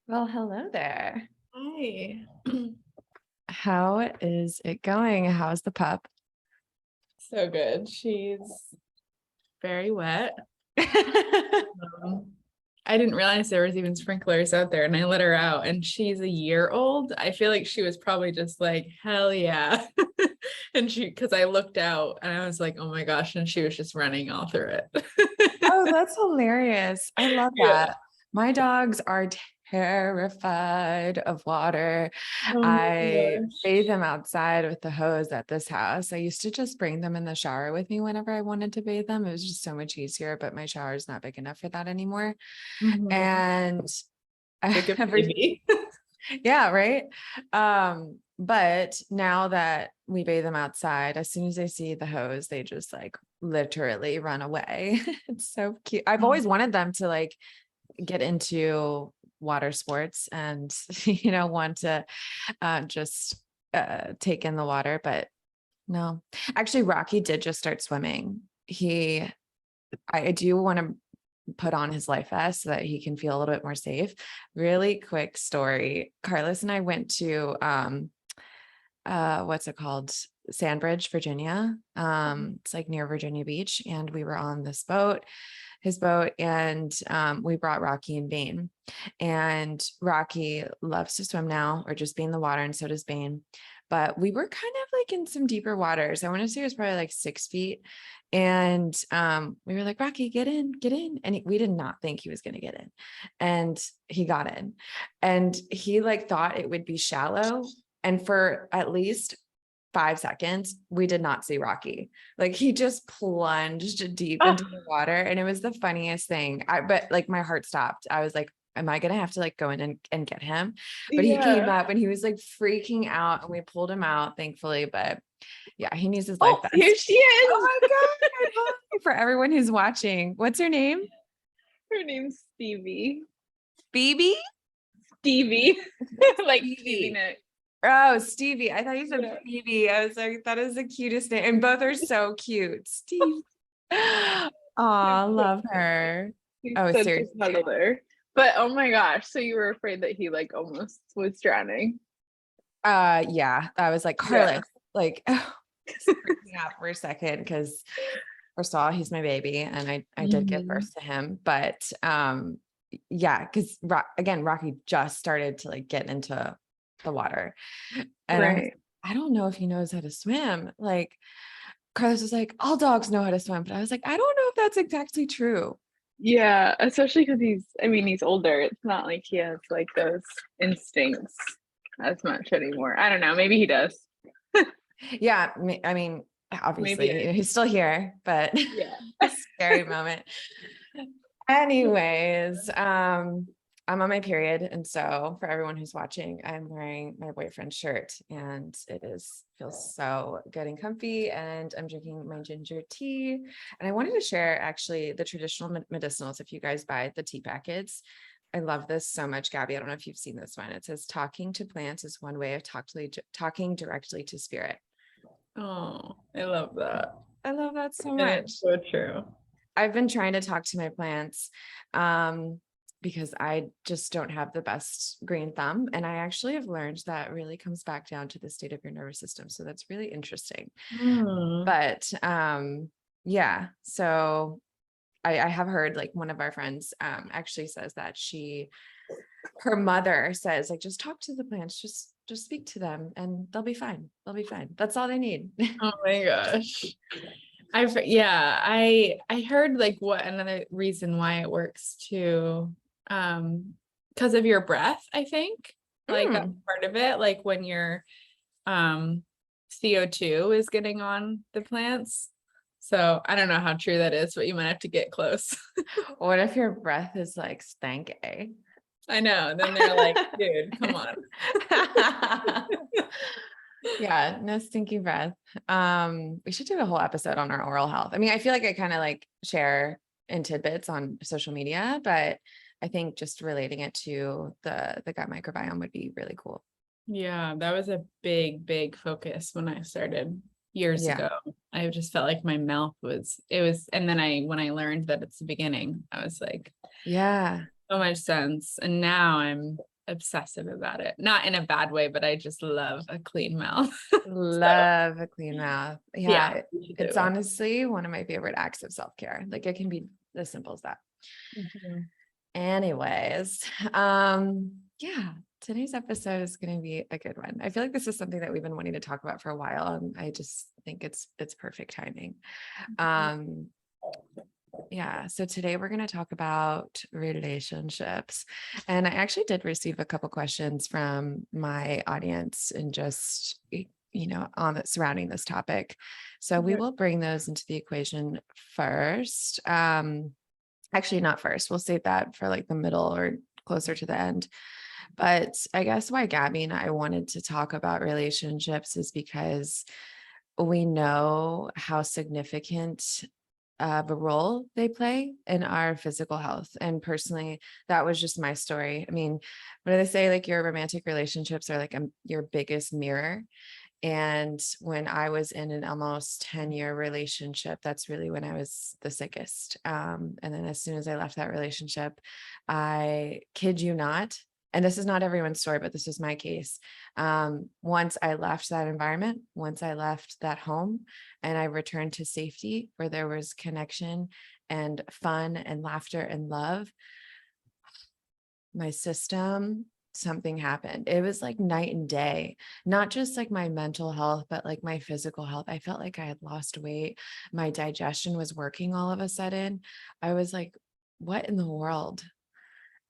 Well, hello there. Hi. How is it going? How's the pup? So good. She's very wet. Um, I didn't realize there was even sprinklers out there and I let her out and she's a year old. I feel like she was probably just like, hell yeah. And because I looked out and I was like, oh my gosh. And she was just running all through it. Oh, that's hilarious. I love Yeah. that. My dogs are terrified of water. Oh my I bathe gosh. them outside with the hose at this house. I used to just bring them in the shower with me whenever I wanted to bathe them. It was just so much easier, but my shower is not big enough for that anymore. Mhm. And Like a every baby. Yeah, right. But now that we bathe them outside, as soon as they see the hose, they just like literally run away. It's so cute. I've always wanted them to like get into water sports and want to just take in the water, but no. Actually, Rocky did just start swimming. I do want to put on his life vest so that he can feel a little bit more safe. Really quick story. Carlos and I went to what's it called? Sandbridge, Virginia. It's like near Virginia Beach. And we were on this boat, his boat, and we brought Rocky and Bane. And Rocky loves to swim now or just be in the water, and so does Bane. But we were kind of like in some deeper waters. I want to say it was probably like 6 feet. And we were like, Rocky, get in, get in. And we did not think he was going to get in. And he got in. And he like thought it would be shallow. And for at least 5 seconds, we did not see Rocky. Like he just plunged deep Oh, into the water. And it was the funniest thing. But like my heart stopped. I was like, am I gonna have to like go in and get him? But he came yeah. up and he was like freaking out and we pulled him out, thankfully. But yeah, he needs his life Oh, here vest. she Oh is. my God. Hi. For everyone who's watching, what's her name? Her name's Stevie. Phoebe? Stevie. Like Stevie Phoebe. Nicks. Oh, Stevie. I thought you said Yeah. Phoebe. I was like, that is the cutest name. And both are so cute. Steve. Aw, It's so love funny. her. He's Oh, such a seriously. cuddler. But oh my gosh, so you were afraid that he like almost was drowning. Yeah, I was like, Yeah. Carlos, like freaking out for a second because first of all, he's my baby and I did give Hmm. birth to him. But yeah, because again, Rocky just started to like get into the water. And I was, Right. I don't know if he knows how to swim. Like Carlos was like, all dogs know how to swim. But I was like, I don't know if that's exactly true. Yeah, especially because he's older. It's not like he has like those instincts as much anymore. I don't know. Maybe he does. Yeah, I mean, Maybe obviously I, he's still here, but yeah. scary moment. Anyways, I'm on my period, and so for everyone who's watching, I'm wearing my boyfriend's shirt, and feels so good and comfy. And I'm drinking my ginger tea, and I wanted to share actually the traditional medicinals. If you guys buy the tea packets, I love this so much, Gabby. I don't know if you've seen this one. It says talking to plants is one way of talking directly to spirit. Oh, I love that. I love that so And it's much. so true. I've been trying to talk to my plants because I just don't have the best green thumb. And I actually have learned that really comes back down to the state of your nervous system. So that's really interesting. Hmm. But yeah, so I have heard like one of our friends actually says that her mother says like just talk to the plants, just speak to them and they'll be fine. They'll be fine. That's all they need. Oh my gosh. I heard like what another reason why it works too. Because of your breath, I think. Like that's Mm. part of it. Like when your CO2 is getting on the plants. So I don't know how true that is, but you might have to get close. What if your breath is like stank-a? I know. Then they're like, dude, come on. Yeah, no stinky breath. We should do a whole episode on our oral health. I mean, I feel like I kind of like share in tidbits on social media, but I think just relating it to the gut microbiome would be really cool. Yeah, that was a big focus when I started years Yeah. ago. I just felt like my mouth was, and then when I learned that it's the beginning, I was like, Yeah. so much sense. And now obsessive about it. Not in a bad way, but I just love a clean mouth. Love a clean mouth. Yeah, Yeah, we it's do. honestly one of my favorite acts of self-care. Like it can be as simple as that. Mhm. Anyways, yeah, today's episode is going to be a good one. I feel like this is something that we've been wanting to talk about for a while, and I just think it's perfect timing. Um, yeah, so today we're going to talk about relationships. And I actually did receive a couple questions from my audience and just on surrounding this topic. So we Okay. will bring those into the equation first. Actually, not first. We'll save that for like the middle or closer to the end. But I guess why Gabby and I wanted to talk about relationships is because we know how significant of a role they play in our physical health. And personally, that was just my story. I mean, what do they say? Like your romantic relationships are like your biggest mirror. And when I was in an almost 10-year relationship, that's really when I was the sickest. And then as soon as I left that relationship, I kid you not, and this is not everyone's story, but this is my case. Once I left that environment, once I left that home, and I returned to safety where there was connection and fun and laughter and love, my system, something happened. It was like night and day, not just like my mental health, but like my physical health. I felt like I had lost weight. My digestion was working all of a sudden. I was like, what in the world?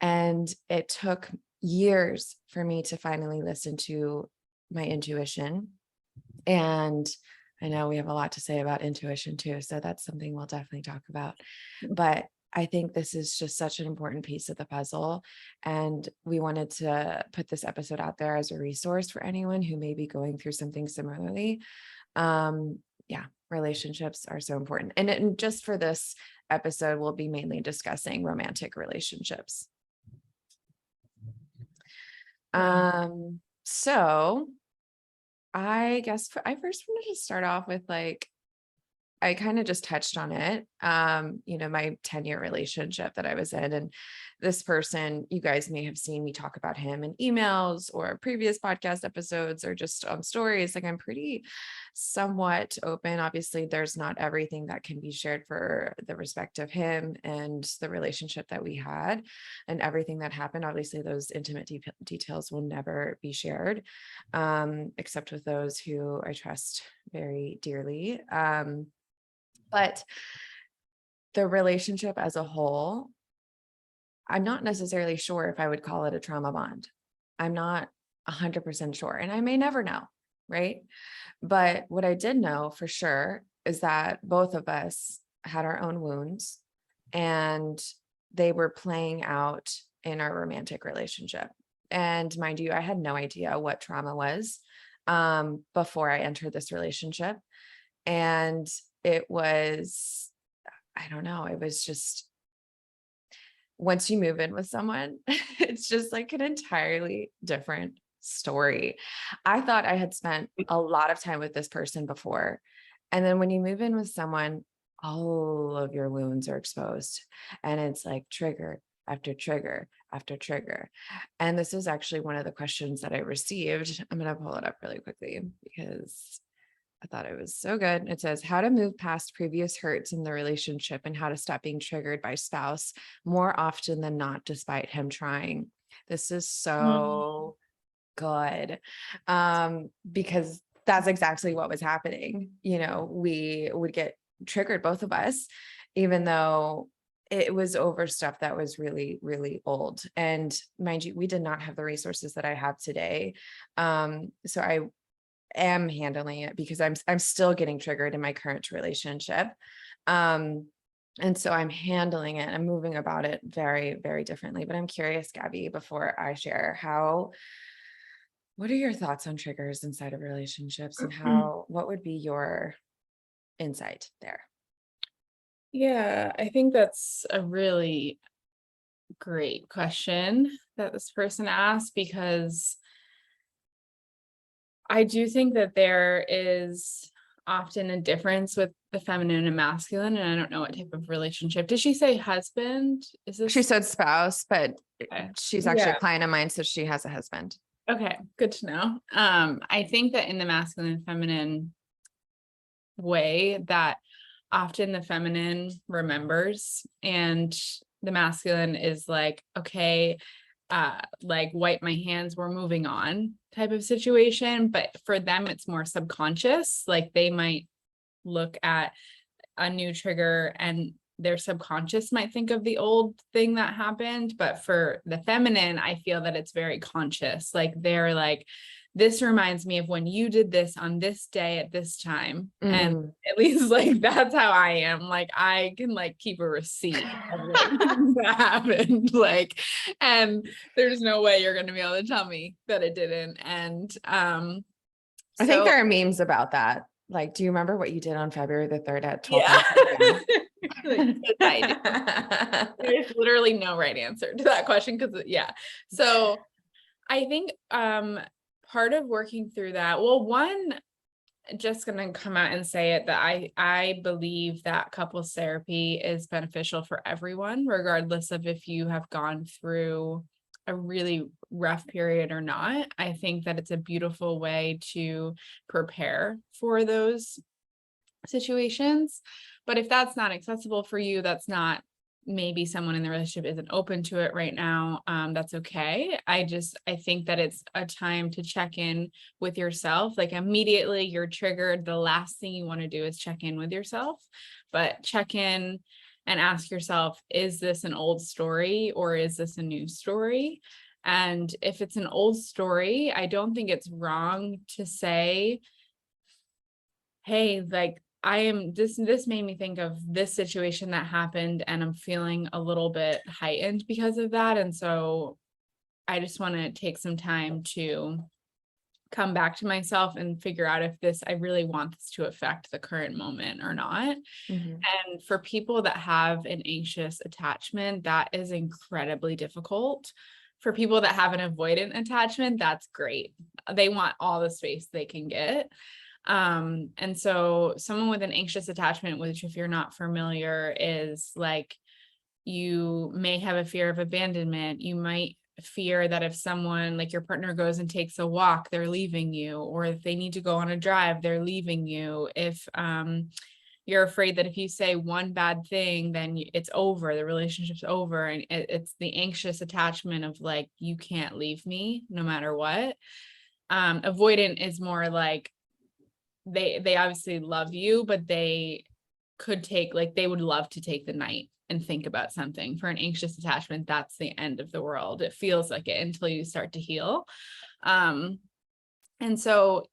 And it took years for me to finally listen to my intuition. And I know we have a lot to say about intuition too. So that's something we'll definitely talk about. But I think this is just such an important piece of the puzzle. And we wanted to put this episode out there as a resource for anyone who may be going through something similarly. Yeah, relationships are so important. And just for this episode, we'll be mainly discussing romantic relationships. So I guess I first wanted to start off with like, I kind of just touched on it. My 10-year relationship that I was in. And this person, you guys may have seen me talk about him in emails or previous podcast episodes or just on stories. Like I'm pretty somewhat open. Obviously, there's not everything that can be shared for the respect of him and the relationship that we had and everything that happened. Obviously, those intimate details will never be shared, except with those who I trust very dearly. But the relationship as a whole, I'm not necessarily sure if I would call it a trauma bond. I'm not 100% sure, and I may never know, right? But what I did know for sure is that both of us had our own wounds and they were playing out in our romantic relationship. And mind you, I had no idea what trauma was before I entered this relationship. And it was, I don't know, it was just once you move in with someone, it's just like an entirely different story. I thought I had spent a lot of time with this person before. And then when you move in with someone, all of your wounds are exposed. And it's like trigger after trigger after trigger. And this is actually one of the questions that I received. I'm going to pull it up really quickly because I thought it was so good. It says how to move past previous hurts in the relationship and how to stop being triggered by spouse more often than not, despite him trying. This is so good. Because that's exactly what was happening. We would get triggered, both of us, even though it was over stuff that was really, really old. And mind you, we did not have the resources that I have today. So I am handling it because I'm still getting triggered in my current relationship. And so I'm handling it. I'm moving about it very, very differently. But I'm curious, Gabby, before I share, what are your thoughts on triggers inside of relationships and what would be your insight there? Yeah, I think that's a really great question that this person asked, because I do think that there is often a difference with the feminine and masculine, and I don't know what type of relationship. Did she say husband? Is this? She said spouse, but Okay. she's actually Yeah. a client of mine, so she has a husband. Okay, good to know. I think that in the masculine and feminine way, that often the feminine remembers and the masculine is like, okay, like wipe my hands, we're moving on type of situation. But for them, it's more subconscious. Like they might look at a new trigger and their subconscious might think of the old thing that happened. But for the feminine, I feel that it's very conscious. Like they're like, this reminds me of when you did this on this day at this time. And at least like that's how I am. Like I can like keep a receipt of like that happened. Like, and there's no way you're gonna be able to tell me that it didn't. And I think there are memes about that. Like, do you remember what you did on February the 3rd at 12? Yeah. There's literally no right answer to that question because so I think part of working through that, well, one, just gonna come out and say it, that I believe that couples therapy is beneficial for everyone, regardless of if you have gone through a really rough period or not. I think that it's a beautiful way to prepare for those situations. But if that's not accessible for you, that's not, maybe someone in the relationship isn't open to it right now, that's okay. I think that it's a time to check in with yourself. Like immediately you're triggered, the last thing you want to do is check in with yourself, but check in and ask yourself, is this an old story or is this a new story? And if it's an old story, I don't think it's wrong to say, hey, like this made me think of this situation that happened and I'm feeling a little bit heightened because of that. And so I just want to take some time to come back to myself and figure out if I really want this to affect the current moment or not. And for people that have an anxious attachment, that is incredibly difficult. For people that have an avoidant attachment, that's great. They want all the space they can get. And so someone with an anxious attachment, which if you're not familiar, is like, you may have a fear of abandonment. You might fear that if someone, like your partner, goes and takes a walk, they're leaving you, or if they need to go on a drive, they're leaving you. If you're afraid that if you say one bad thing, then it's over, the relationship's over. And it's the anxious attachment of like, you can't leave me no matter what. Avoidant is more like, they obviously love you, but they could take, like, they would love to take the night and think about something. For an anxious attachment, that's the end of the world. It feels like it until you start to heal. And so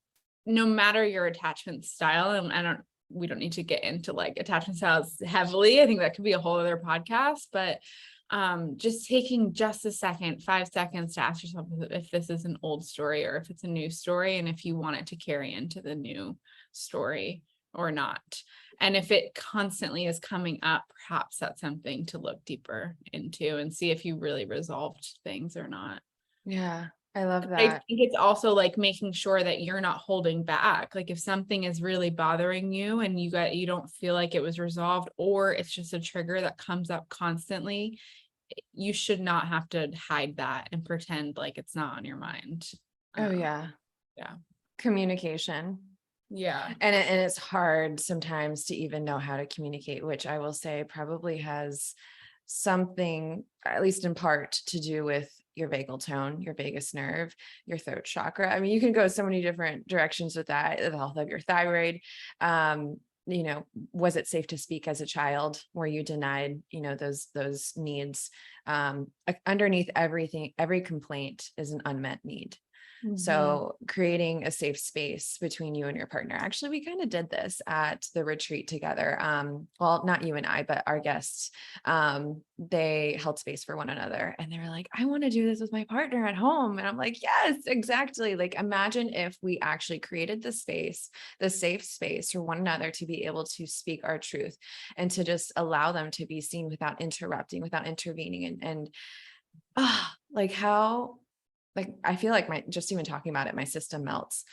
no matter your attachment style, and we don't need to get into like attachment styles heavily. I think that could be a whole other podcast, but just taking just a second, 5 seconds to ask yourself if this is an old story or if it's a new story, and if you want it to carry into the new story or not. And if it constantly is coming up, perhaps that's something to look deeper into and see if you really resolved things or not. Yeah, I love that. I think it's also like making sure that you're not holding back. Like if something is really bothering you and you don't feel like it was resolved, or it's just a trigger that comes up constantly, you should not have to hide that and pretend like it's not on your mind. Oh yeah. Communication. Yeah. And it's hard sometimes to even know how to communicate, which I will say probably has something, at least in part, to do with your vagal tone, your vagus nerve, your throat chakra. I mean, you can go so many different directions with that, the health of your thyroid. Was it safe to speak as a child? Were you denied, those needs? Underneath everything, every complaint is an unmet need. So creating a safe space between you and your partner. Actually, we kind of did this at the retreat together. Well, not you and I, but our guests, they held space for one another, and they were like, I want to do this with my partner at home. And I'm like, yes, exactly. Like, imagine if we actually created the space, the safe space for one another to be able to speak our truth and to just allow them to be seen without interrupting, without intervening. Like how, like, I feel like just even talking about it, my system melts.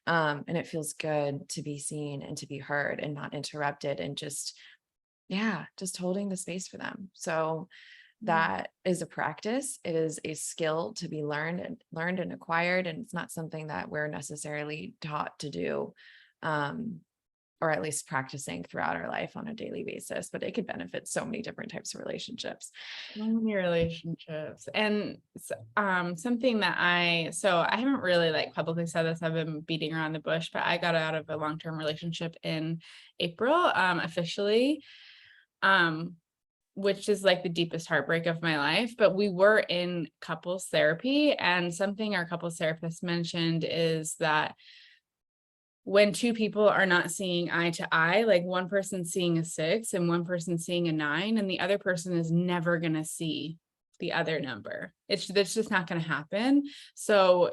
And it feels good to be seen and to be heard and not interrupted, and just holding the space for them. So that is a practice. It is a skill to be learned and acquired. And it's not something that we're necessarily taught to do, or at least practicing throughout our life on a daily basis, but it could benefit so many different types of relationships. So many relationships. And something that I haven't really like publicly said this, I've been beating around the bush, but I got out of a long-term relationship in April, officially, which is like the deepest heartbreak of my life. But we were in couples therapy, and something our couples therapist mentioned is that when two people are not seeing eye to eye, like one person seeing a 6 and one person seeing a 9, and the other person is never going to see the other number. That's just not going to happen. So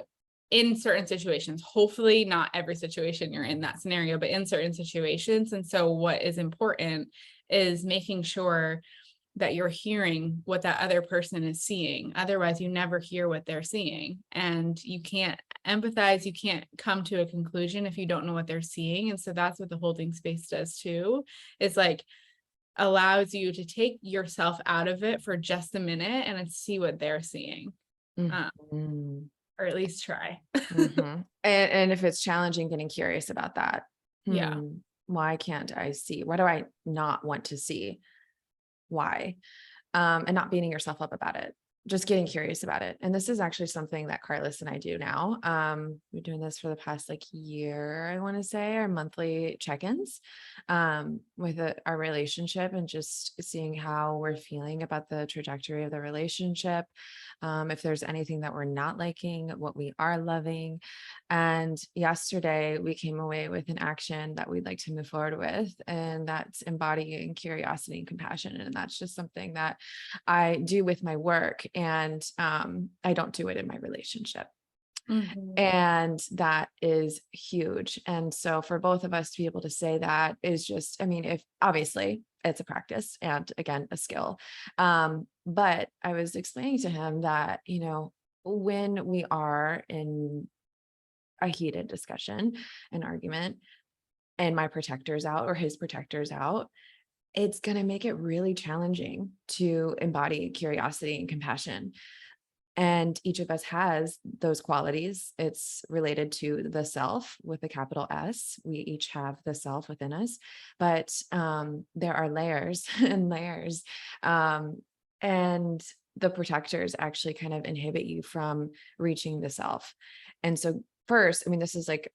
in certain situations, hopefully not every situation you're in that scenario, but in certain situations. And so what is important is making sure that you're hearing what that other person is seeing. Otherwise, you never hear what they're seeing, and you can't empathize. You can't come to a conclusion if you don't know what they're seeing. And so that's what the holding space does too, is like allows you to take yourself out of it for just a minute and see what they're seeing, Mm-hmm. or at least try. Mm-hmm. And if it's challenging, getting curious about that. Yeah. Why can't I see? Why do I not want to see? Why? And not beating yourself up about it, just getting curious about it. And this is actually something that Carlos and I do now. We're doing this for the past like year, I want to say, our monthly check-ins with our relationship, and just seeing how we're feeling about the trajectory of the relationship. If there's anything that we're not liking, what we are loving. And yesterday we came away with an action that we'd like to move forward with, and that's embodying curiosity and compassion. And that's just something that I do with my work, and I don't do it in my relationship. Mm-hmm. And that is huge. And so for both of us to be able to say that is just, I mean, if obviously it's a practice and again, a skill. But I was explaining to him that, when we are in a heated discussion, an argument, and my protector's out or his protector's out, it's going to make it really challenging to embody curiosity and compassion. And each of us has those qualities. It's related to the self with a capital S. We each have the self within us, but there are layers and layers. And the protectors actually kind of inhibit you from reaching the self. And so first, I mean, this is like,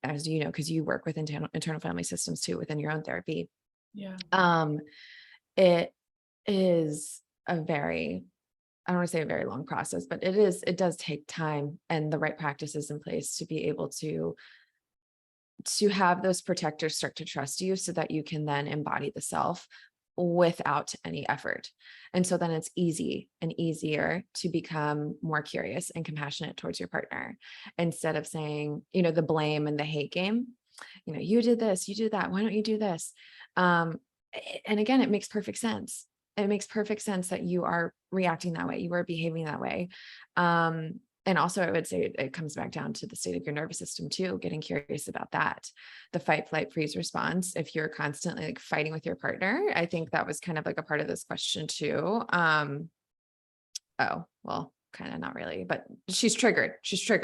as you know, because you work with internal family systems too, within your own therapy. Yeah. It is a very, I don't want to say a very long process, but it does take time and the right practices in place to be able to have those protectors start to trust you, so that you can then embody the self without any effort. And so then it's easy and easier to become more curious and compassionate towards your partner, instead of saying, the blame and the hate game, you did this, you did that, why don't you do this? And again, it makes perfect sense. It makes perfect sense that you are reacting that way. You are behaving that way. And also I would say it comes back down to the state of your nervous system too, getting curious about that. The fight, flight, freeze response. If you're constantly like fighting with your partner, I think that was kind of like a part of this question too. Oh, well, kind of not really, but she's triggered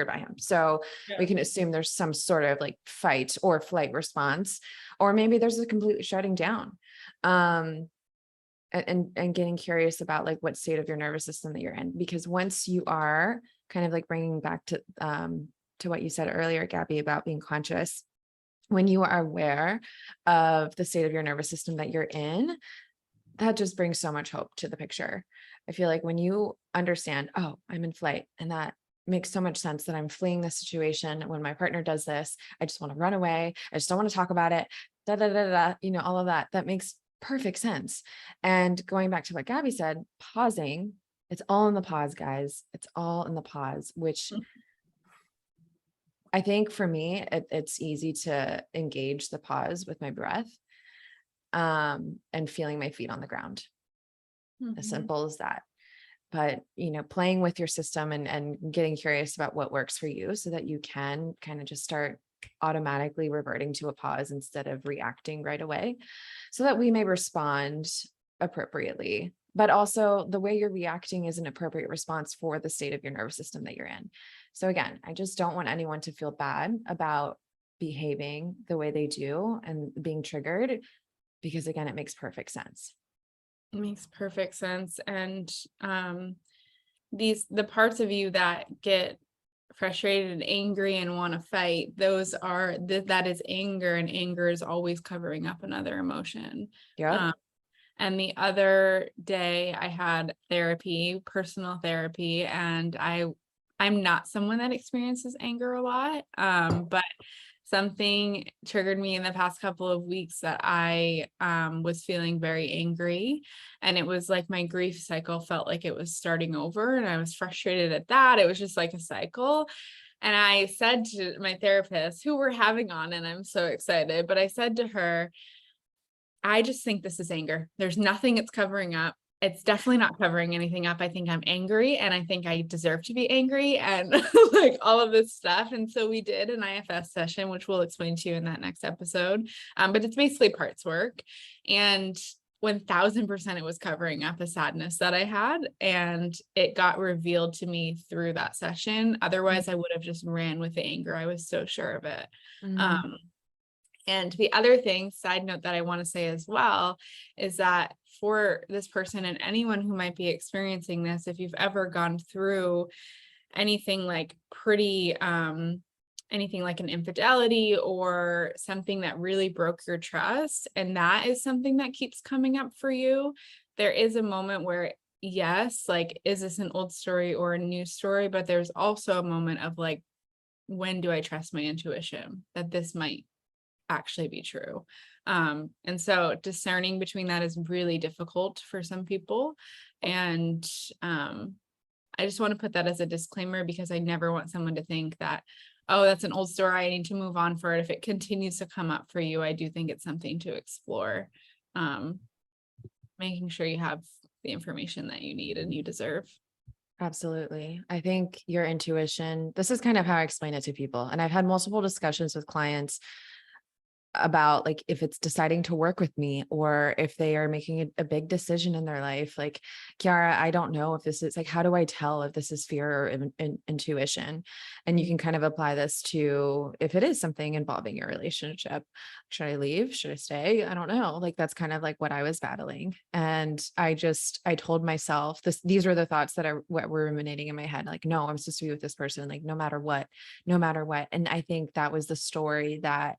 by him. So we can assume there's some sort of like fight or flight response, or maybe there's a complete shutting down. And getting curious about like what state of your nervous system that you're in, because once you are kind of like bringing back to what you said earlier, Gabby, about being conscious, when you are aware of the state of your nervous system that you're in, that just brings so much hope to the picture. I feel like when you understand, oh, I'm in flight, and that makes so much sense that I'm fleeing the situation. When my partner does this, I just want to run away. I just don't want to talk about it. All of that. That makes perfect sense. And going back to what Gabby said, pausing, it's all in the pause, guys. It's all in the pause, which I think for me, it's easy to engage the pause with my breath, and feeling my feet on the ground. As simple as that. But, playing with your system and getting curious about what works for you, so that you can kind of just start automatically reverting to a pause instead of reacting right away, so that we may respond appropriately. But also, the way you're reacting is an appropriate response for the state of your nervous system that you're in. So again, I just don't want anyone to feel bad about behaving the way they do and being triggered, because again, it makes perfect sense. It makes perfect sense. And the parts of you that get frustrated and angry and want to fight, those are that is anger, and anger is always covering up another emotion. Yeah. And the other day I had therapy, personal therapy, and I'm not someone that experiences anger a lot. But something triggered me in the past couple of weeks that I was feeling very angry, and it was like my grief cycle felt like it was starting over, and I was frustrated at that. It was just like a cycle. And I said to my therapist, who we're having on, and I'm so excited, but I said to her, I just think this is anger. There's nothing it's covering up. It's definitely not covering anything up. I think I'm angry, and I think I deserve to be angry, and like all of this stuff. And so we did an IFS session, which we'll explain to you in that next episode. But it's basically parts work. And 1000% it was covering up a sadness that I had, and it got revealed to me through that session. Otherwise, I would have just ran with the anger. I was so sure of it. Mhm. And the other thing, side note, that I want to say as well is that for this person and anyone who might be experiencing this, if you've ever gone through anything like anything like an infidelity or something that really broke your trust, and that is something that keeps coming up for you, there is a moment where, yes, like, is this an old story or a new story? But there's also a moment of like, when do I trust my intuition that this might actually be true? And so discerning between that is really difficult for some people. And I just want to put that as a disclaimer, because I never want someone to think that, oh, that's an old story, I need to move on for it. If it continues to come up for you, I do think it's something to explore, making sure you have the information that you need and you deserve. Absolutely. I think your intuition, this is kind of how I explain it to people. And I've had multiple discussions with clients about like if it's deciding to work with me, or if they are making a big decision in their life. Like, Kiara, I don't know if this is like, how do I tell if this is fear or intuition? And you can kind of apply this to if it is something involving your relationship. Should I leave? Should I stay? I don't know. Like, that's kind of like what I was battling. And I told myself these were the thoughts that are what were ruminating in my head. Like, no, I'm supposed to be with this person, like no matter what, no matter what. And I think that was the story that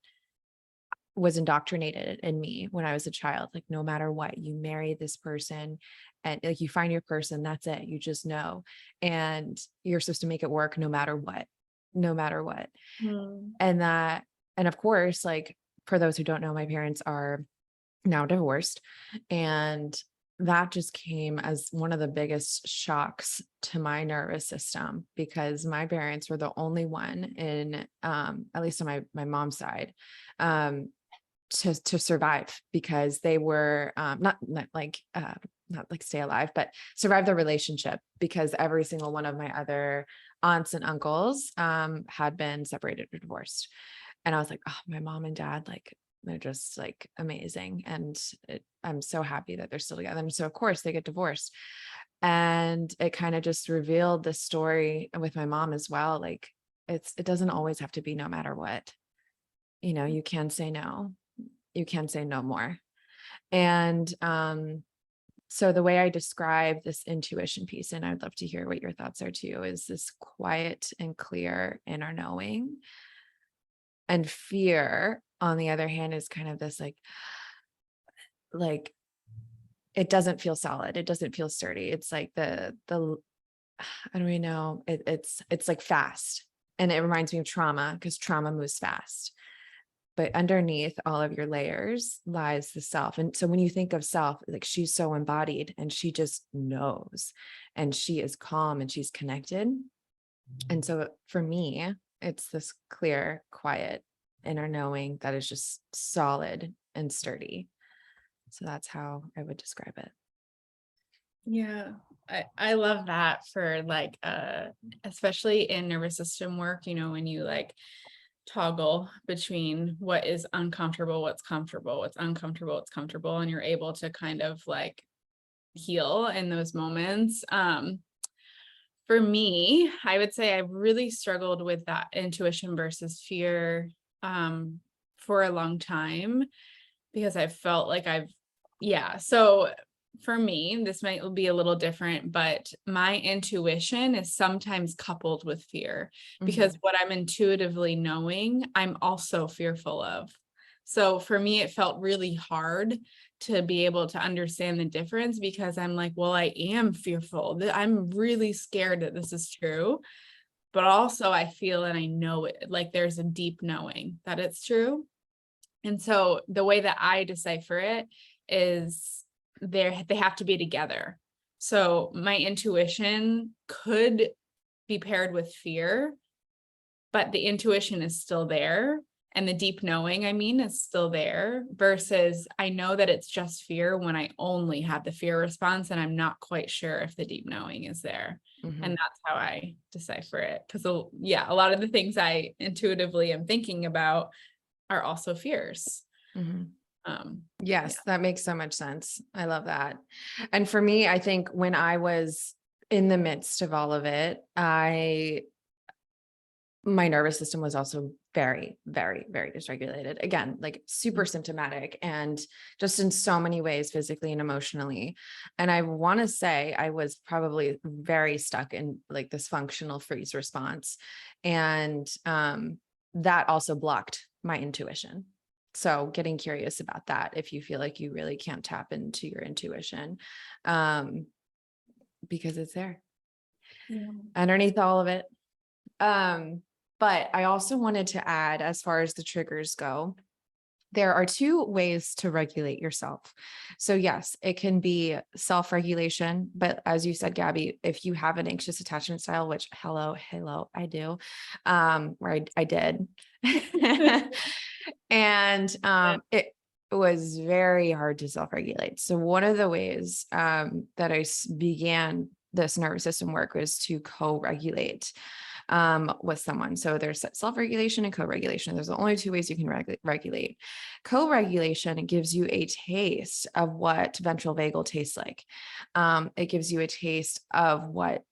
was indoctrinated in me when I was a child. Like, no matter what, you marry this person and like you find your person, that's it. You just know. And you're supposed to make it work no matter what, no matter what. Mm. And of course, like for those who don't know, my parents are now divorced. And that just came as one of the biggest shocks to my nervous system, because my parents were the only one in, at least on my mom's side, to survive, because they were not like stay alive, but survive the relationship, because every single one of my other aunts and uncles had been separated or divorced. And I was like, oh, my mom and dad, like they're just like amazing. And I'm so happy that they're still together. And so of course they get divorced. And it kind of just revealed the story with my mom as well. Like it doesn't always have to be no matter what. You can say no. You can say no more. And so the way I describe this intuition piece, and I'd love to hear what your thoughts are too, is this quiet and clear inner knowing. And fear, on the other hand, is kind of this like it doesn't feel solid. It doesn't feel sturdy. It's like the I don't even know. It's like fast. And it reminds me of trauma, because trauma moves fast. But underneath all of your layers lies the self. And so when you think of self, like she's so embodied and she just knows, and she is calm and she's connected. And so for me, it's this clear, quiet inner knowing that is just solid and sturdy. So that's how I would describe it. Yeah, I love that for like especially in nervous system work, when you like toggle between what is uncomfortable, what's comfortable, what's uncomfortable, what's comfortable, and you're able to kind of like heal in those moments. For me, I would say I've really struggled with that intuition versus fear for a long time, because I felt like so for me, this might be a little different, but my intuition is sometimes coupled with fear, because what I'm intuitively knowing, I'm also fearful of. So for me, it felt really hard to be able to understand the difference, because I'm like, well, I am fearful. I'm really scared that this is true, but also I feel and I know it, like there's a deep knowing that it's true. And so the way that I decipher it is they have to be together. So my intuition could be paired with fear, but the intuition is still there. And the deep knowing, I mean, is still there, versus I know that it's just fear when I only have the fear response and I'm not quite sure if the deep knowing is there. And that's how I decipher it. Because, a lot of the things I intuitively am thinking about are also fears. Yes, that makes so much sense. I love that. And for me, I think when I was in the midst of all of it, my nervous system was also very, very, very dysregulated. Again, like super symptomatic, and just in so many ways, physically and emotionally. And I want to say I was probably very stuck in like this functional freeze response. And that also blocked my intuition. So getting curious about that, if you feel like you really can't tap into your intuition, because it's there underneath all of it. But I also wanted to add, as far as the triggers go, there are two ways to regulate yourself. So yes, it can be self-regulation, but as you said, Gabby, if you have an anxious attachment style, which hello, I do, or I did, and it was very hard to self-regulate. So one of the ways that I began this nervous system work was to co-regulate with someone. So there's self-regulation and co-regulation. There's the only two ways you can regulate. Co-regulation gives you a taste of what ventral vagal tastes like. It gives you a taste of what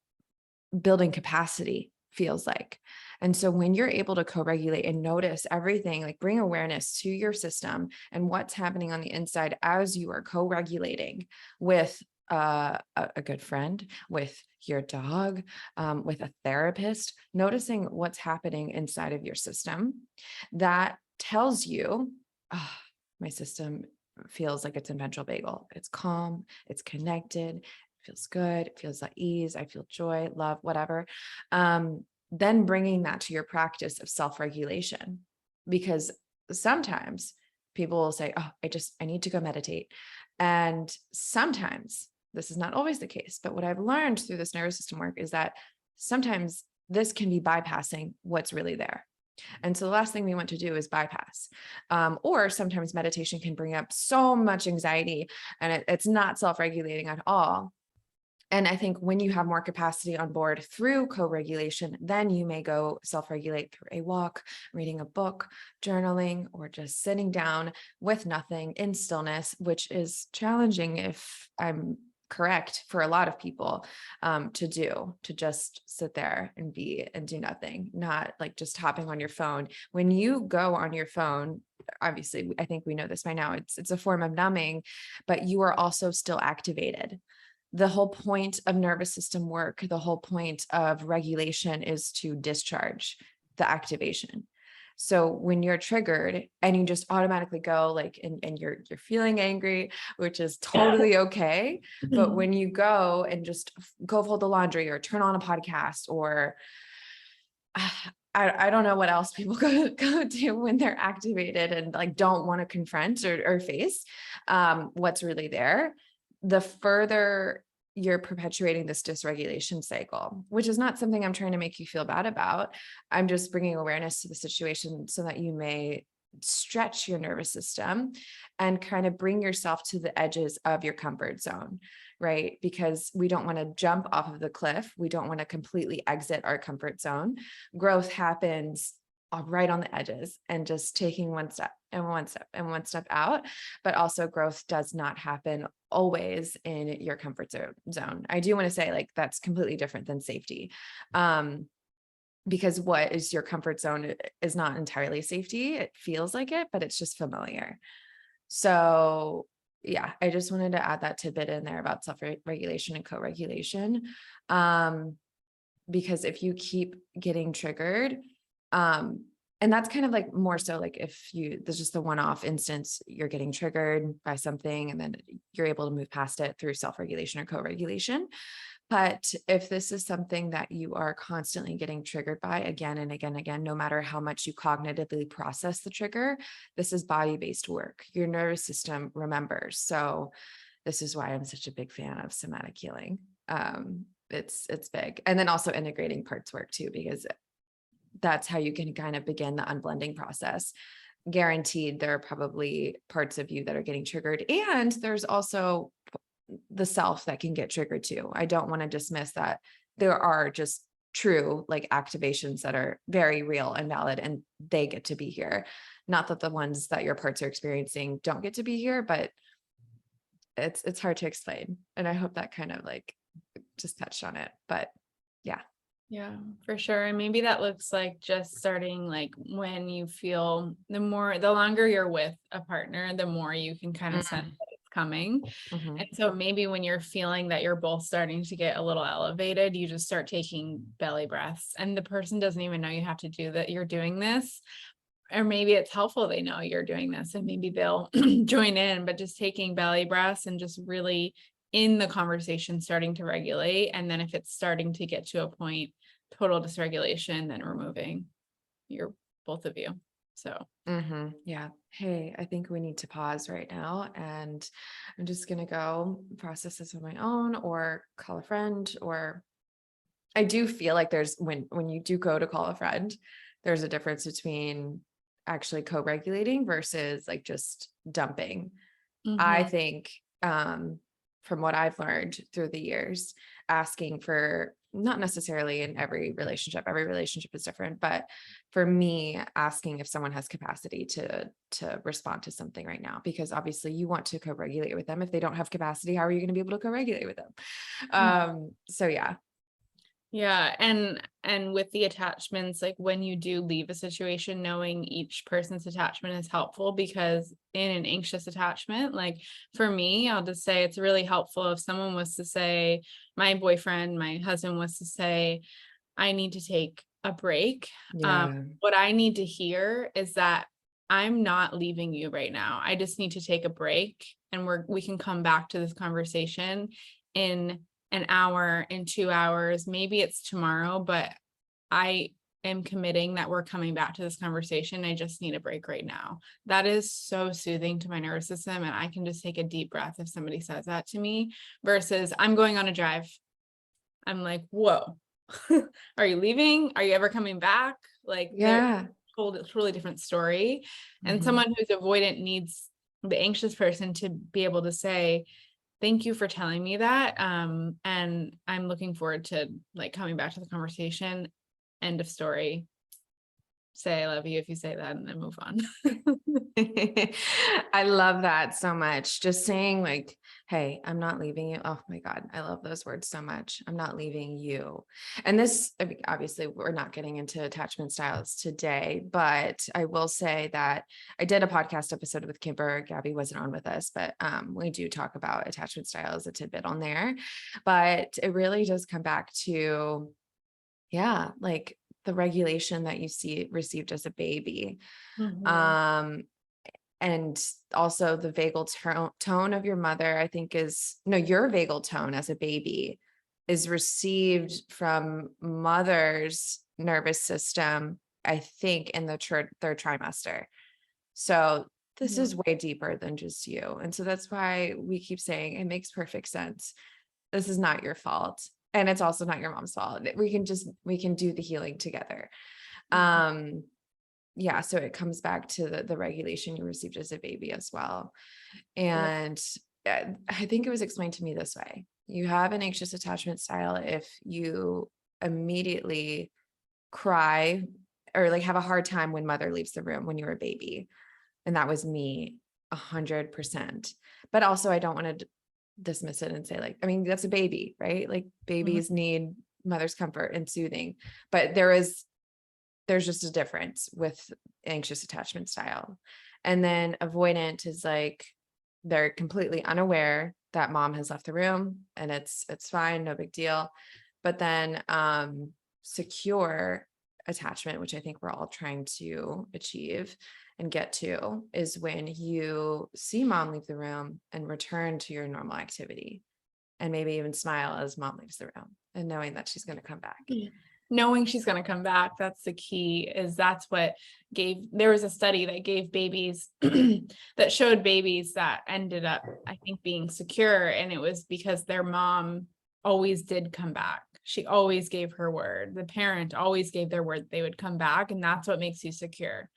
building capacity feels like. And so when you're able to co-regulate and notice everything, like bring awareness to your system and what's happening on the inside as you are co-regulating with a good friend, with your dog, with a therapist, noticing what's happening inside of your system, that tells you, oh, my system feels like it's in ventral vagal. It's calm, it's connected, feels good, it feels at ease, I feel joy, love, whatever. Then bringing that to your practice of self-regulation, because sometimes people will say, oh, I need to go meditate. And sometimes, this is not always the case, but what I've learned through this nervous system work is that sometimes this can be bypassing what's really there. And so the last thing we want to do is bypass. Or sometimes meditation can bring up so much anxiety and it's not self-regulating at all. And I think when you have more capacity on board through co-regulation, then you may go self-regulate through a walk, reading a book, journaling, or just sitting down with nothing in stillness, which is challenging, if I'm correct, for a lot of people to just sit there and be and do nothing, not like just hopping on your phone. When you go on your phone, obviously, I think we know this by now, it's a form of numbing, but you are also still activated. The whole point of nervous system work, the whole point of regulation is to discharge the activation. So when you're triggered and you just automatically go like, and you're feeling angry, which is totally okay. But when you go and just go fold the laundry or turn on a podcast, or I don't know what else people go do when they're activated and like don't want to confront or face what's really there, the further you're perpetuating this dysregulation cycle, which is not something I'm trying to make you feel bad about. I'm just bringing awareness to the situation so that you may stretch your nervous system and kind of bring yourself to the edges of your comfort zone, right? Because we don't want to jump off of the cliff. We don't want to completely exit our comfort zone. Growth happens right on the edges and just taking one step and one step and one step out. But also growth does not happen always in your comfort zone. I do want to say like, that's completely different than safety. Because what is your comfort zone is not entirely safety. It feels like it, but it's just familiar. So yeah, I just wanted to add that tidbit in there about self-regulation and co-regulation. Because if you keep getting triggered, and that's kind of like more so like if there's just the one-off instance, you're getting triggered by something and then you're able to move past it through self-regulation or co-regulation. But if this is something that you are constantly getting triggered by again and again and again, no matter how much you cognitively process the trigger, this is body-based work. Your nervous system remembers. So this is why I'm such a big fan of somatic healing. It's big. And then also integrating parts work too, because that's how you can kind of begin the unblending process. Guaranteed, there are probably parts of you that are getting triggered. And there's also the self that can get triggered too. I don't want to dismiss that there are just true like activations that are very real and valid and they get to be here. Not that the ones that your parts are experiencing don't get to be here, but it's hard to explain. And I hope that kind of like just touched on it, but yeah. Yeah, for sure. And maybe that looks like just starting like when you feel the longer you're with a partner, the more you can kind of sense that it's coming. Mhm. And so maybe when you're feeling that you're both starting to get a little elevated, you just start taking belly breaths and the person doesn't even know you have to do that. You're doing this, or maybe it's helpful. They know you're doing this and maybe they'll join in, but just taking belly breaths and just really in the conversation, starting to regulate. And then if it's starting to get to a point, total dysregulation, then removing both of you. So Yeah. Hey, I think we need to pause right now and I'm just going to go process this on my own or call a friend. Or I do feel like there's when you do go to call a friend, there's a difference between actually co-regulating versus like just dumping. I think, from what I've learned through the years, asking for not necessarily in every relationship is different, but for me, asking if someone has capacity to respond to something right now, because obviously you want to co-regulate with them. If they don't have capacity, how are you going to be able to co-regulate with them? So yeah. Yeah. And with the attachments, like when you do leave a situation, knowing each person's attachment is helpful, because in an anxious attachment, like for me, I'll just say it's really helpful if someone was to say, my boyfriend, my husband was to say, I need to take a break. Yeah. What I need to hear is that I'm not leaving you right now. I just need to take a break and we can come back to this conversation in an hour, in 2 hours, maybe it's tomorrow, but I am committing that we're coming back to this conversation. I just need a break right now. That is so soothing to my nervous system. And I can just take a deep breath if somebody says that to me versus I'm going on a drive. I'm like, whoa, are you leaving? Are you ever coming back? Like they're Yeah. told a totally different story. And Mhm. someone who's avoidant needs the anxious person to be able to say, thank you for telling me that. And I'm looking forward to like coming back to the conversation. End of story. Say I love you if you say that and then move on. I love that so much. Just saying like, hey, I'm not leaving you. Oh my God. I love those words so much. I'm not leaving you. And this, I mean, obviously we're not getting into attachment styles today, but I will say that I did a podcast episode with Kiara Gaby wasn't on with us, but we do talk about attachment styles, a tidbit on there, but it really does come back to, yeah, like the regulation that you received as a baby. Um, and also the vagal tone of your mother, I think your vagal tone as a baby is received from mother's nervous system, I think in the third trimester. So this is way deeper than just you. And so that's why we keep saying it makes perfect sense. This is not your fault. And it's also not your mom's fault. We can do the healing together. Yeah, so it comes back to the regulation you received as a baby as well. And I think it was explained to me this way. You have an anxious attachment style if you immediately cry or like have a hard time when mother leaves the room when you were a baby. And that was me 100%. But also I don't want to dismiss it and say like, I mean, that's a baby, right? Like babies need mother's comfort and soothing, but there's just a difference with anxious attachment style. And then avoidant is like, they're completely unaware that mom has left the room and it's fine, no big deal. But then secure attachment, which I think we're all trying to achieve and get to, is when you see mom leave the room and return to your normal activity and maybe even smile as mom leaves the room and knowing that she's going to come back. Knowing she's going to come back. That's the key. There was a study that gave babies that showed babies that ended up, I think, being secure. And it was because their mom always did come back. She always gave her word. The parent always gave their word they would come back. And that's what makes you secure.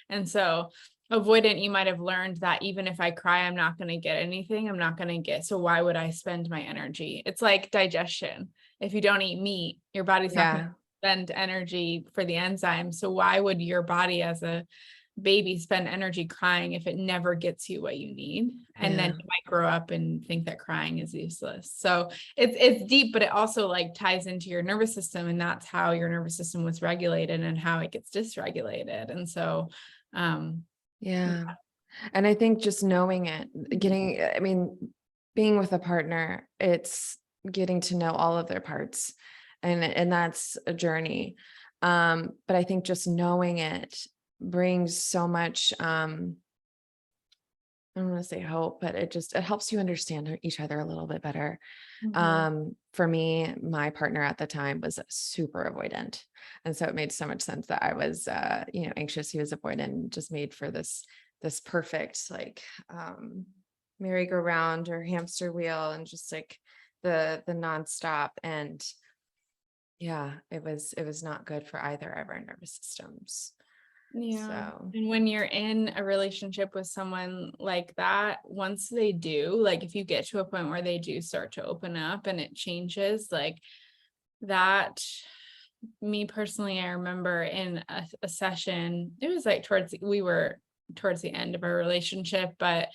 And so avoidant, you might have learned that even if I cry, I'm not going to get anything. So why would I spend my energy? It's like digestion. If you don't eat meat, your body's not going to spend energy for the enzymes. So why would your body as a baby spend energy crying if it never gets you what you need? And then you might grow up and think that crying is useless. So it's deep, but it also like ties into your nervous system, and that's how your nervous system was regulated and how it gets dysregulated. And so and I think just knowing it, being with a partner, it's getting to know all of their parts, and that's a journey. But I think just knowing it brings so much, I don't want to say hope, but it helps you understand each other a little bit better. For me, my partner at the time was super avoidant. And so it made so much sense that I was, anxious. He was avoidant, and just made for this perfect, like, merry-go-round or hamster wheel, and just like the nonstop. And it was not good for either of our nervous systems. Yeah. So. And when you're in a relationship with someone like that, once they do, like if you get to a point where they do start to open up and it changes, like that, me personally, I remember in a session, it was like we were towards the end of our relationship, and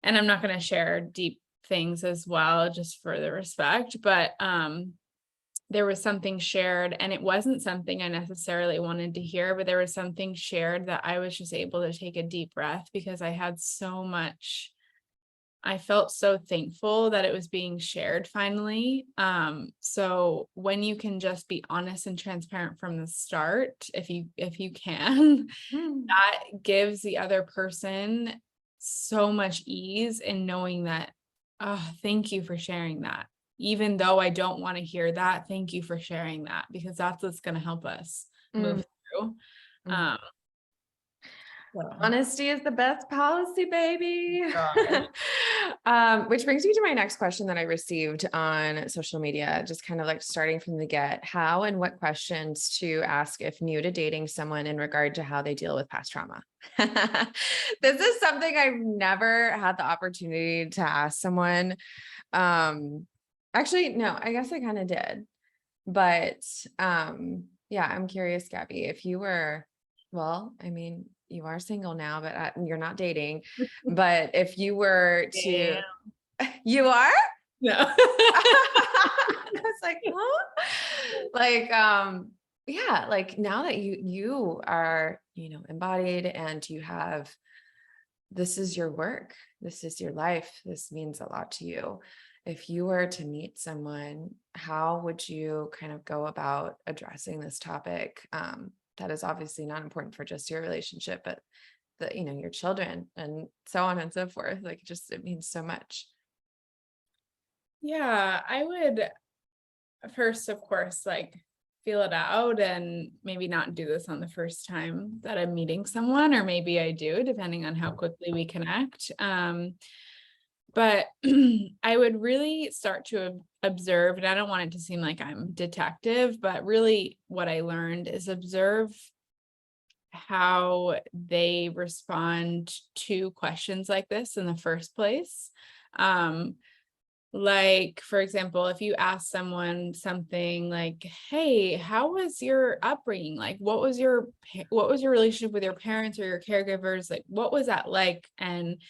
I'm not going to share deep things as well, just for the respect, but, there was something shared, and it wasn't something I necessarily wanted to hear, but there was something shared that I was just able to take a deep breath, because I felt so thankful that it was being shared finally. So when you can just be honest and transparent from the start, if you can, that gives the other person so much ease in knowing that, oh, thank you for sharing that. Even though I don't want to hear that, thank you for sharing that, because that's what's going to help us move through. Honesty is the best policy, baby. Which brings me to my next question that I received on social media, just kind of like starting from the get. How and what questions to ask if new to dating someone in regard to how they deal with past trauma? This is something I've never had the opportunity to ask someone. Actually, no, I guess I kind of did. But I'm curious, Gabby, if you were, you are single now, but you're not dating. But if you were to, you are? No. I was like, huh? Like, like now that you are, embodied, and you have, this is your work, this is your life, this means a lot to you. If you were to meet someone, how would you kind of go about addressing this topic? That is obviously not important for just your relationship, but your children and so on and so forth. Like, it means so much. Yeah, I would first, of course, like feel it out, and maybe not do this on the first time that I'm meeting someone, or maybe I do, depending on how quickly we connect. But I would really start to observe, and I don't want it to seem like I'm detective, but really what I learned is observe how they respond to questions like this in the first place. Like, for example, if you ask someone something like, hey, how was your upbringing? Like, what was your relationship with your parents or your caregivers? Like, what was that like? And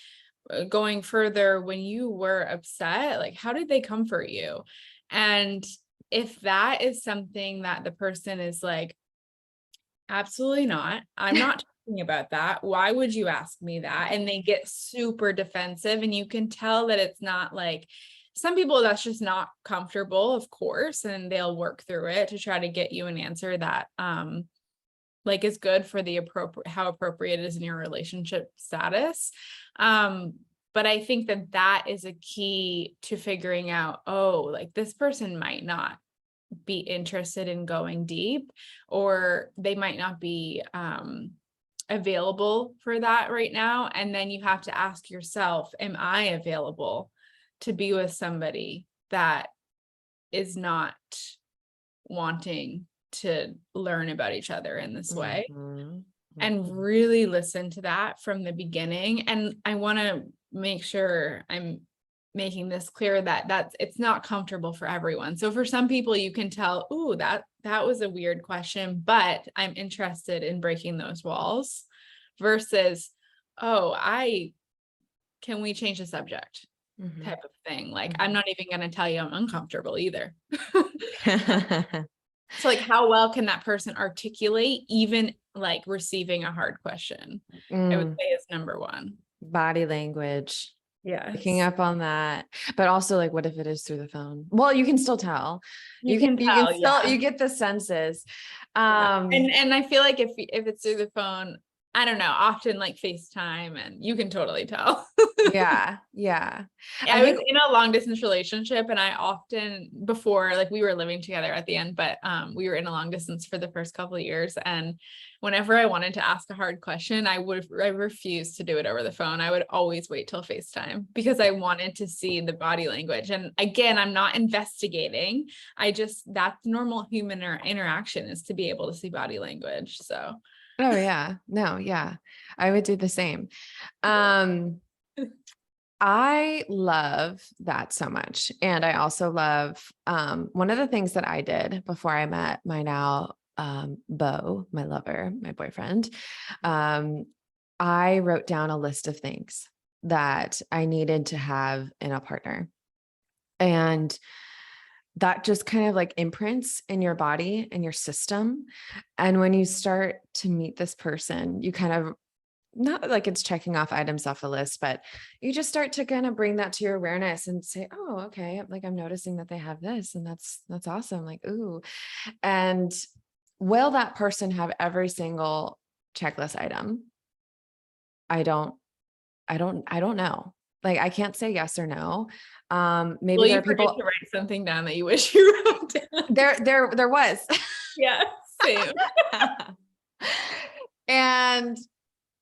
going further, when you were upset, like, how did they comfort you? And if that is something that the person is like, absolutely not, I'm not talking about that. Why would you ask me that? And they get super defensive, and you can tell that it's not like, some people that's just not comfortable, of course, and they'll work through it to try to get you an answer that like is good for the how appropriate it is in your relationship status. But I think that that is a key to figuring out, oh, like this person might not be interested in going deep, or they might not be available for that right now. And then you have to ask yourself, am I available to be with somebody that is not wanting to learn about each other in this way? Mm-hmm. And really listen to that from the beginning. And I want to make sure I'm making this clear that it's not comfortable for everyone. So for some people, you can tell, ooh, that was a weird question, but I'm interested in breaking those walls, versus, oh, can we change the subject Mm-hmm. type of thing. Like, I'm not even going to tell you I'm uncomfortable either. So like, how well can that person articulate even like receiving a hard question? I would say is number one. Body language. Picking Yes. up on that. But also, like, what if it is through the phone? Well, you can still tell. You can tell, still, yeah. you get the senses. Yeah. And I feel like if it's through the phone, I don't know, often like FaceTime, and you can totally tell. Yeah. I was in a long distance relationship, and I often, before, like, we were living together at the end, but we were in a long distance for the first couple of years. And whenever I wanted to ask a hard question, I refused to do it over the phone. I would always wait till FaceTime, because I wanted to see the body language. And again, I'm not investigating. That's normal human interaction, is to be able to see body language. So. Oh yeah. No, yeah. I would do the same. I love that so much. And I also love, one of the things that I did before I met my now, beau, my lover, my boyfriend. I wrote down a list of things that I needed to have in a partner. And that just kind of like imprints in your body and your system. And when you start to meet this person, you kind of, not like it's checking off items off a list, but you just start to kind of bring that to your awareness and say, oh, okay. Like, I'm noticing that they have this, and that's awesome. Like, ooh. And will that person have every single checklist item? I don't know. Like, I can't say yes or no. Maybe Will there you are forget people to write something down that you wish you wrote down? there was. Yeah, same. And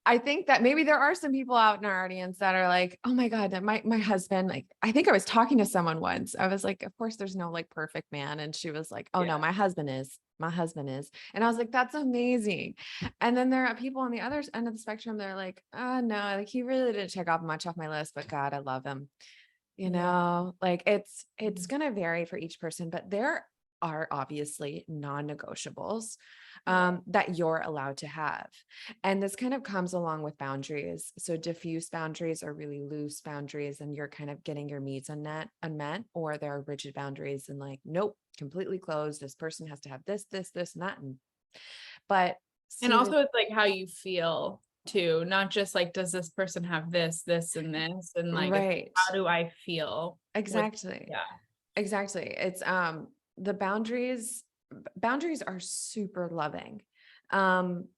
I think that maybe there are some people out in our audience that are like, oh my God, that my husband, like, I think I was talking to someone once. I was like, of course there's no like perfect man. And she was like, oh no, my husband is. And I was like, that's amazing. And then there are people on the other end of the spectrum. They're like, oh no, like, he really didn't check off much off my list, but God, I love him. Like, it's going to vary for each person, but there are obviously non-negotiables that you're allowed to have. And this kind of comes along with boundaries. So diffuse boundaries are really loose boundaries, and you're kind of getting your needs unmet, or there are rigid boundaries and like, nope, completely closed. This person has to have this, and that. But And also, it's like how you feel too, not just like, does this person have this, and this, and like, right. how do I feel? Exactly. Exactly. It's the boundaries are super loving. And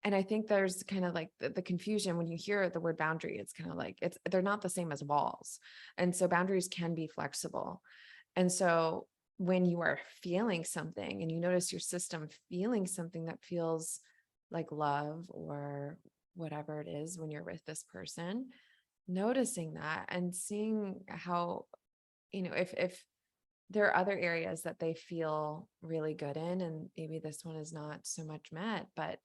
I think there's kind of like the confusion when you hear the word boundary. It's kind of like, they're not the same as walls. And so boundaries can be flexible. And so when you are feeling something and you notice your system feeling something that feels like love or whatever it is when you're with this person, noticing that and seeing how, if there are other areas that they feel really good in, and maybe this one is not so much met, but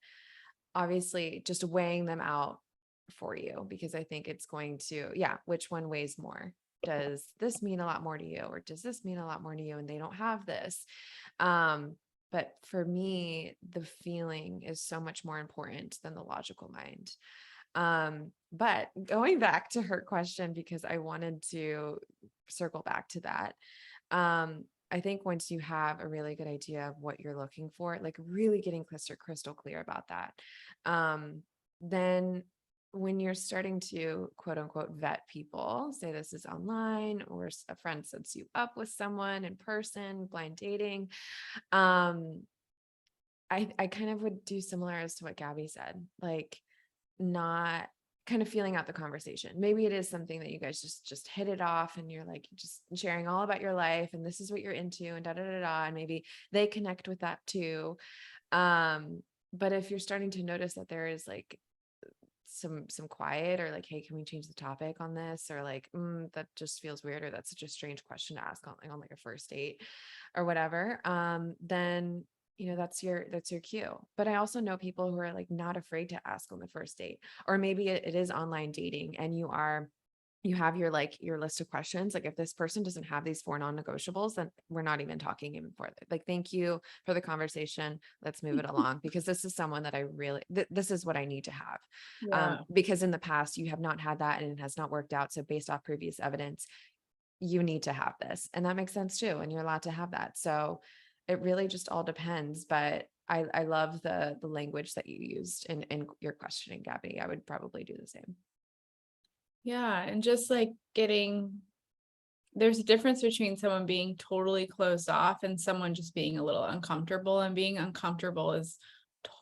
obviously just weighing them out for you, because I think it's going to, which one weighs more? does this mean a lot more to you? Or does this mean a lot more to you? And they don't have this. But for me, the feeling is so much more important than the logical mind. But going back to her question, because I wanted to circle back to that. I think once you have a really good idea of what you're looking for, like really getting crystal clear about that, then when you're starting to quote unquote vet people, say this is online or a friend sets you up with someone in person, blind dating, I kind of would do similar as to what Gabby said, like not kind of feeling out the conversation. Maybe it is something that you guys just hit it off and you're like just sharing all about your life and this is what you're into and da da da da, and maybe they connect with that too. But if you're starting to notice that there is like some quiet, or like, hey, can we change the topic on this, or like that just feels weird, or that's such a strange question to ask on like a first date or whatever, then that's your cue. But I also know people who are like not afraid to ask on the first date, or maybe it is online dating and you have your list of questions. Like if this person doesn't have these 4 non-negotiables, then we're not even talking even further. Like, thank you for the conversation. Let's move it along, because this is someone that I really, this is what I need to have. Yeah. Because in the past you have not had that and it has not worked out. So based off previous evidence, you need to have this. And that makes sense too. And you're allowed to have that. So it really just all depends. But I love the language that you used in your questioning, Gabby. I would probably do the same. Yeah. And just like there's a difference between someone being totally closed off and someone just being a little uncomfortable, and being uncomfortable is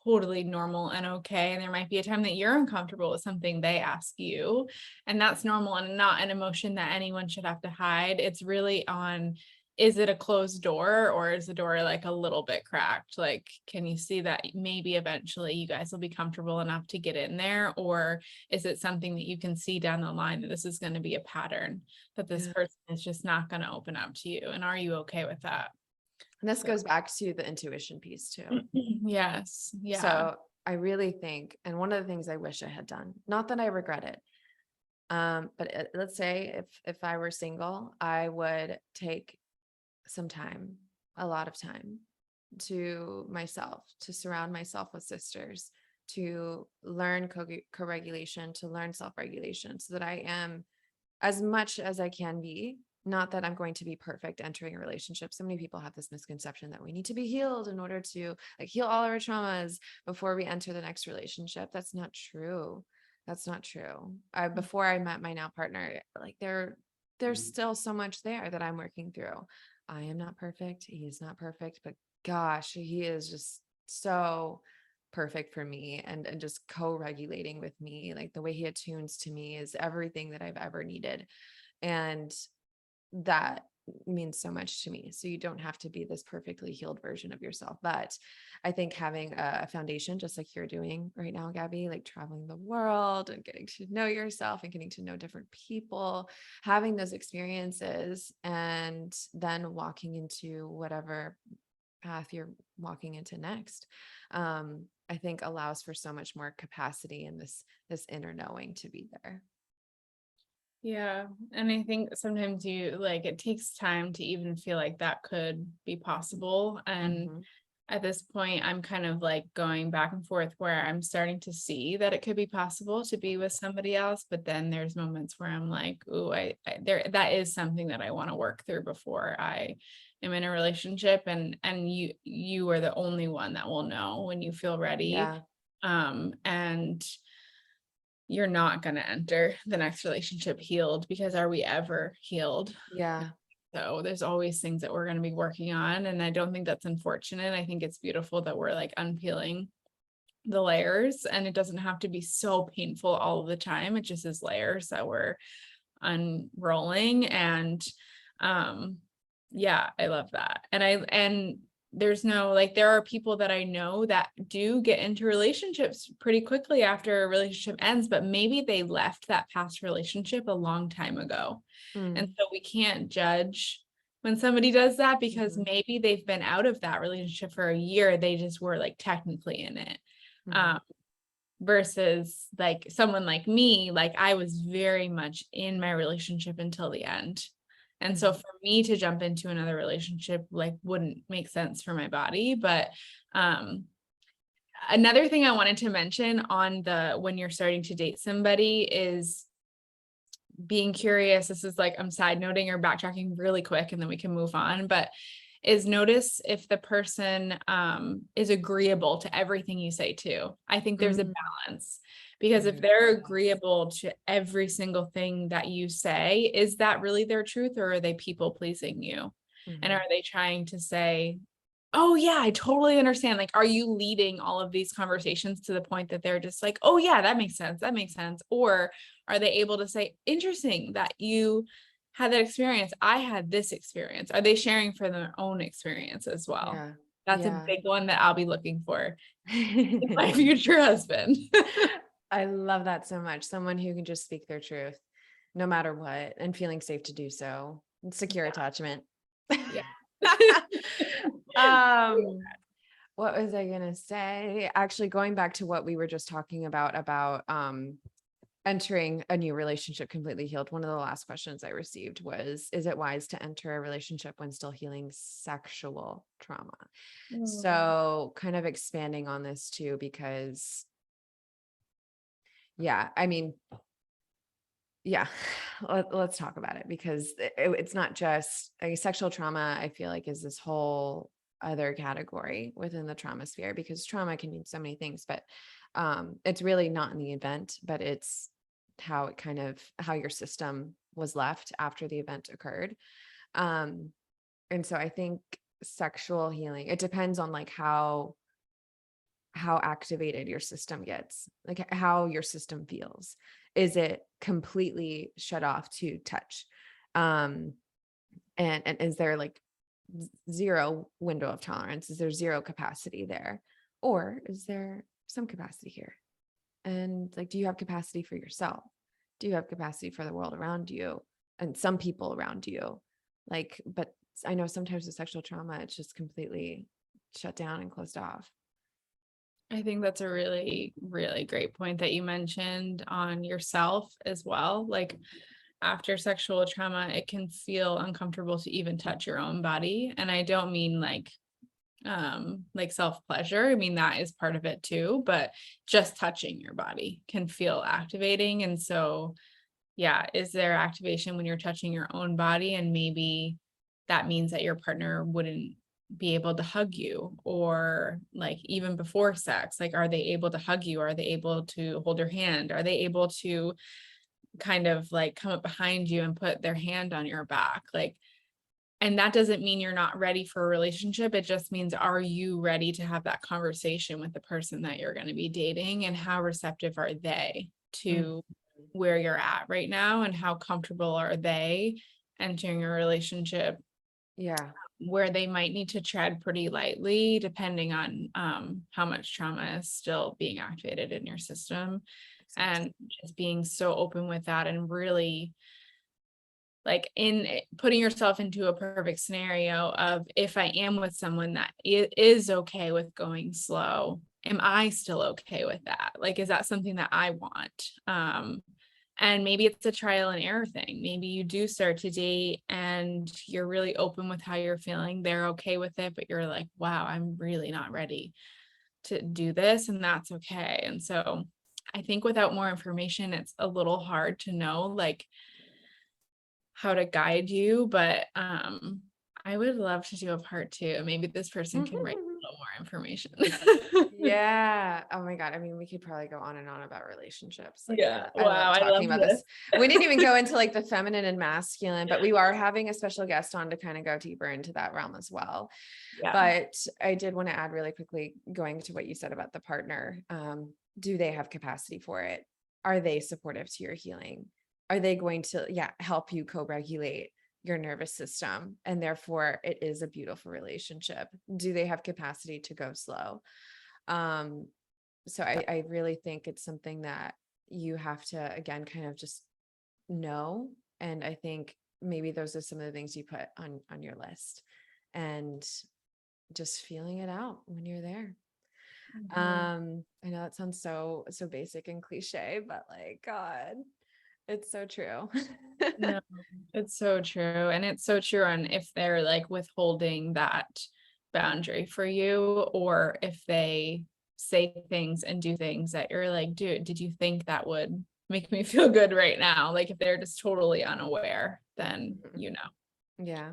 totally normal and okay. And there might be a time that you're uncomfortable with something they ask you, and that's normal and not an emotion that anyone should have to hide. It's really on, is it a closed door or is the door like a little bit cracked? Like, can you see that maybe eventually you guys will be comfortable enough to get in there? Or is it something that you can see down the line that this is going to be a pattern, that this person is just not going to open up to you? And are you okay with that? And this goes back to the intuition piece too. Yes. Yeah. So I really think, and one of the things I wish I had done, not that I regret it, but let's say if I were single, I would take some time, a lot of time, to myself, to surround myself with sisters, to learn co-regulation, to learn self-regulation, so that I am as much as I can be. Not that I'm going to be perfect entering a relationship. So many people have this misconception that we need to be healed in order to like heal all our traumas before we enter the next relationship. That's not true. That's not true. Before I met my now partner, like there's still so much there that I'm working through. I am not perfect. He's not perfect, but gosh, he is just so perfect for me, and just co-regulating with me. Like the way he attunes to me is everything that I've ever needed. And that means so much to me. So you don't have to be this perfectly healed version of yourself. But I think having a foundation, just like you're doing right now, Gabby, like traveling the world and getting to know yourself and getting to know different people, having those experiences, and then walking into whatever path you're walking into next, I think allows for so much more capacity and this inner knowing to be there. Yeah. And I think sometimes it takes time to even feel like that could be possible. And Mm-hmm. at this point, I'm kind of like going back and forth where I'm starting to see that it could be possible to be with somebody else. But then there's moments where I'm like, ooh, that is something that I want to work through before I am in a relationship. And you are the only one that will know when you feel ready. Yeah. And you're not going to enter the next relationship healed, because are we ever healed? Yeah. So there's always things that we're going to be working on. And I don't think that's unfortunate. I think it's beautiful that we're like unpeeling the layers, and it doesn't have to be so painful all of the time. It just is layers that we're unrolling. And yeah, I love that. And there's no, like, there are people that I know that do get into relationships pretty quickly after a relationship ends, but maybe they left that past relationship a long time ago. And so we can't judge when somebody does that, because maybe they've been out of that relationship for a year. They just were like technically in it. versus like someone like me, like I was very much in my relationship until the end. And so for me to jump into another relationship, like wouldn't make sense for my body. But, another thing I wanted to mention on when you're starting to date somebody is being curious. This is like, I'm side noting or backtracking really quick and then we can move on, but is notice if the person is agreeable to everything you say too. I think there's a balance, because if they're agreeable to every single thing that you say, is that really their truth, or are they people pleasing you? And are they trying to say, oh yeah, I totally understand. Like, are you leading all of these conversations to the point that they're just like, oh yeah, that makes sense. That makes sense. Or are they able to say, interesting that you had that experience. I had this experience. Are they sharing from their own experience as well? Yeah. That's a Yeah. big one that I'll be looking for in my future husband. I love that so much. Someone who can just speak their truth no matter what, and feeling safe to do so. Secure attachment. Yeah. Um, what was I gonna say? Actually, going back to what we were just talking about entering a new relationship completely healed. One of the last questions I received was, is it wise to enter a relationship when still healing sexual trauma? So kind of expanding on this too, because yeah, I mean, yeah, let's talk about it, because it's not just sexual trauma. I feel like is this whole other category within the trauma sphere, because trauma can mean so many things, but it's really not in the event, but it's how your system was left after the event occurred. And so I think sexual healing, it depends on like how activated your system gets, like how your system feels. Is it completely shut off to touch? And is there like zero window of tolerance? Is there zero capacity there? Or is there some capacity here? And like, do you have capacity for yourself? Do you have capacity for the world around you and some people around you? Like, but I know sometimes with sexual trauma, it's just completely shut down and closed off. I think that's a really, really great point that you mentioned on yourself as well. Like, after sexual trauma, it can feel uncomfortable to even touch your own body. And I don't mean like self-pleasure. I mean, that is part of it too, but just touching your body can feel activating. And so, yeah, is there activation when you're touching your own body? And maybe that means that your partner wouldn't be able to hug you, or like even before sex, like, are they able to hug you? Are they able to hold your hand? Are they able to kind of like come up behind you and put their hand on your back? Like, and that doesn't mean you're not ready for a relationship. It just means, are you ready to have that conversation with the person that you're going to be dating, and how receptive are they to where you're at right now, and how comfortable are they entering a relationship Yeah. where they might need to tread pretty lightly depending on how much trauma is still being activated in your system. And just being so open with that, and really like in putting yourself into a perfect scenario of, if I am with someone that is okay with going slow, am I still okay with that? Like, is that something that I want? And maybe it's a trial and error thing. Maybe you do start to date and you're really open with how you're feeling. They're okay with it, but you're like, wow, I'm really not ready to do this. And that's okay. And so I think without more information, it's a little hard to know like how to guide you, but I would love to do a part two. Maybe this person can write a little more information. Yeah. Oh my God. I mean, we could probably go on and on about relationships. Like, Yeah. I Wow. love I love talking about this. We didn't even go into like the feminine and masculine, but we are having a special guest on to kind of go deeper into that realm as well. Yeah. But I did want to add really quickly, going to what you said about the partner. Do they have capacity for it? Are they supportive to your healing? Are they going to, help you co-regulate your nervous system? And therefore it is a beautiful relationship. Do they have capacity to go slow? So I really think it's something that you have to, again, kind of just know. And I think maybe those are some of the things you put on your list, and just feeling it out when you're there. I know that sounds so basic and cliche, but like, God, it's so true. No, it's so true. And it's so true on if they're like withholding that boundary for you, or if they say things and do things that you're like, dude, did you think that would make me feel good right now? Like if they're just totally unaware, then you know. Yeah.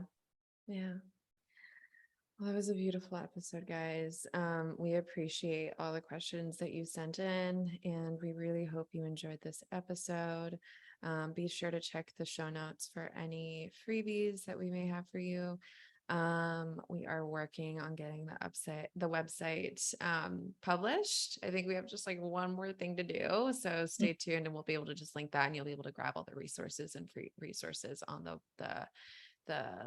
Yeah. Well, that was a beautiful episode, guys. We appreciate all the questions that you sent in, and we really hope you enjoyed this episode. Be sure to check the show notes for any freebies that we may have for you. We are working on getting the website published. I think we have just like one more thing to do. So stay tuned and we'll be able to just link that, and you'll be able to grab all the resources and free resources on the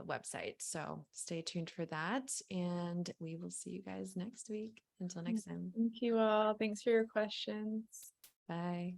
website. So stay tuned for that, and we will see you guys next week. Until next time. Thank you all. Thanks for your questions. Bye.